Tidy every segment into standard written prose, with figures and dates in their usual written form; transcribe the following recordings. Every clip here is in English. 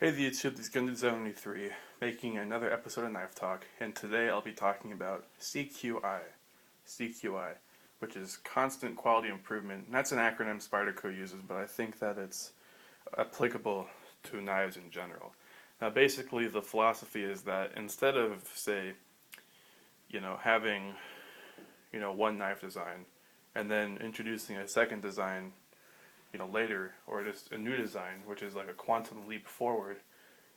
Hey the YouTube, this is Gundu73, making another episode of Knife Talk, and today I'll be talking about CQI, which is Constant Quality Improvement. And that's an acronym Spyderco uses, but I think that it's applicable to knives in general. Now basically the philosophy is that instead of, say, having, one knife design, and then introducing a second design later, or just a new design, which is like a quantum leap forward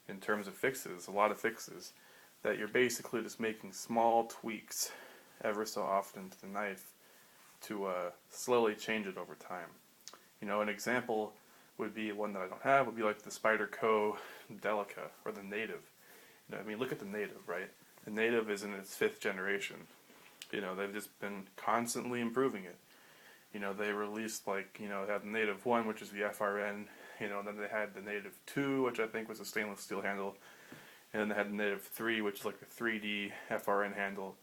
in terms of fixes, a lot of fixes, that you're basically just making small tweaks ever so often to the knife to slowly change it over time. An example would be one that I don't have, would be like the Spyderco Delica, or the Native. Look at the Native, right? The Native is in its 5th generation. They've just been constantly improving it. They released they had the Native 1, which is the FRN, and then they had the Native 2, which I think was a stainless steel handle, and then they had the Native 3, which is like the 3D FRN handle,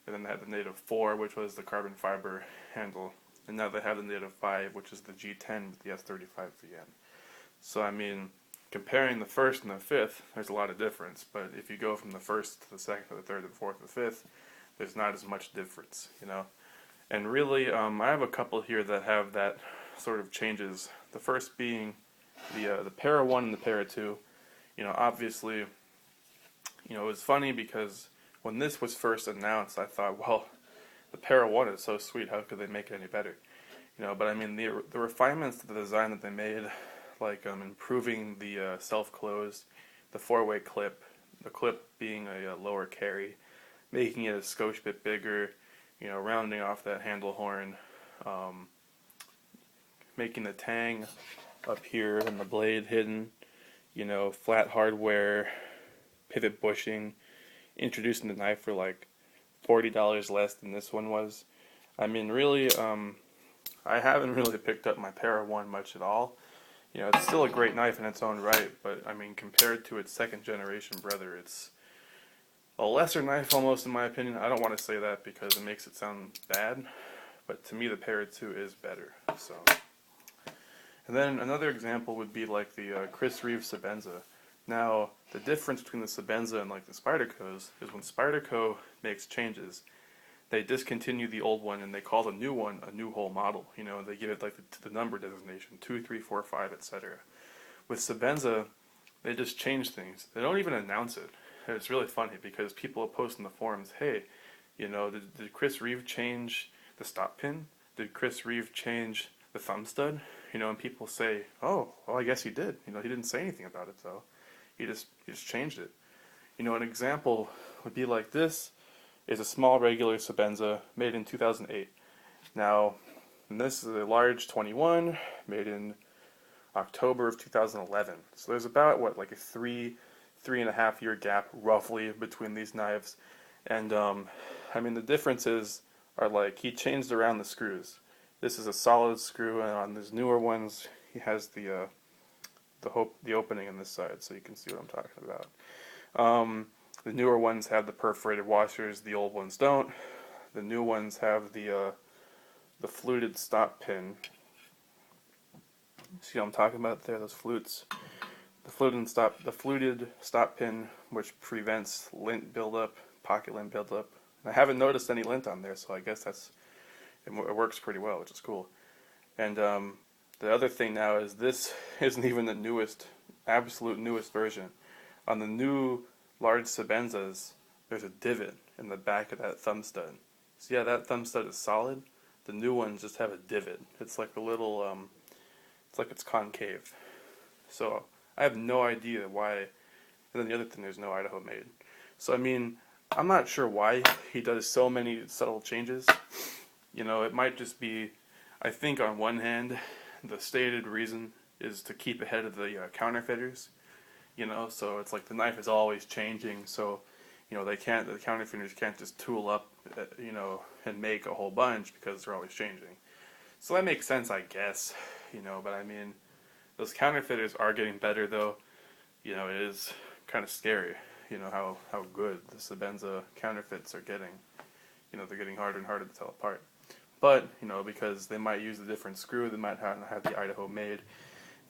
and then they had the Native 4, which was the carbon fiber handle, and now they have the Native 5, which is the G10 with the S35 VN. So, comparing the 1st and the 5th, there's a lot of difference, but if you go from the 1st to the 2nd to the 3rd to the 4th to the 5th, there's not as much difference, And really, I have a couple here that have that sort of changes. The first being the Para 1 and the Para 2. Obviously, it was funny because when this was first announced, I thought, well, the Para 1 is so sweet, how could they make it any better? But the refinements to the design that they made, like improving the self-close, the 4-way clip, the clip being a lower carry, making it a skosh bit bigger, rounding off that handle horn, making the tang up here and the blade hidden, flat hardware, pivot bushing, introducing the knife for like $40 less than this one was. Really, I haven't really picked up my Para 1 much at all. It's still a great knife in its own right, but compared to its 2nd generation brother, it's a lesser knife almost, in my opinion. I don't want to say that because it makes it sound bad, but to me the Para 2 is better. So, and then another example would be like the Chris Reeve Sebenza. Now, the difference between the Sebenza and like the Spydercos is when Spyderco makes changes, they discontinue the old one and they call the new one a new whole model. They give it like the number designation, 2, 3, 4, 5, etc. With Sebenza, they just change things. They don't even announce it. And it's really funny because people post in the forums, hey, did Chris Reeve change the stop pin? Did Chris Reeve change the thumb stud? And people say, oh, well, I guess he did. He didn't say anything about it though. He just changed it. An example would be like this is a small regular Sebenza made in 2008. Now, this is a large 21 made in October of 2011. So there's about, like a 3.5 year gap roughly between these knives. And the differences are like he changed around the screws. This is a solid screw, and on these newer ones he has the opening on this side, so you can see what I'm talking about. The newer ones have the perforated washers, the old ones don't. The new ones have the fluted stop pin. See what I'm talking about there? Those flutes. The fluted stop pin, which prevents lint buildup, pocket lint buildup. I haven't noticed any lint on there, so I guess it works pretty well, which is cool. And the other thing now is this isn't even the absolute newest version. On the new large Sebenzas, there's a divot in the back of that thumb stud. So yeah, that thumb stud is solid. The new ones just have a divot. It's like a little, it's like it's concave. So I have no idea why. And then the other thing, there's no Idaho made. So I'm not sure why he does so many subtle changes. It might just be, I think on one hand, the stated reason is to keep ahead of the counterfeiters. So it's like the knife is always changing. So, the counterfeiters can't just tool up, and make a whole bunch because they're always changing. So that makes sense, I guess. But those counterfeiters are getting better though. It is kind of scary. How good the Sebenza counterfeits are getting. They're getting harder and harder to tell apart. But, because they might use a different screw, they might not have the Idaho made,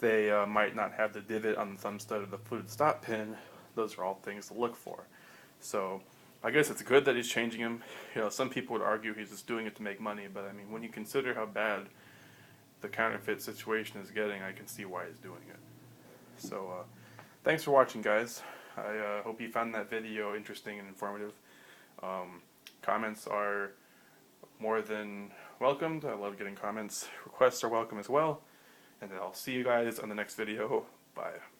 they might not have the divot on the thumb stud or the fluted stop pin. Those are all things to look for. So I guess it's good that he's changing them. You know, some people would argue he's just doing it to make money, but I mean, when you consider how bad the counterfeit situation is getting, I can see why he's doing it. So thanks for watching, guys. I hope you found that video interesting and informative. Comments are more than welcomed. I love getting comments. Requests are welcome as well. And I'll see you guys on the next video. Bye.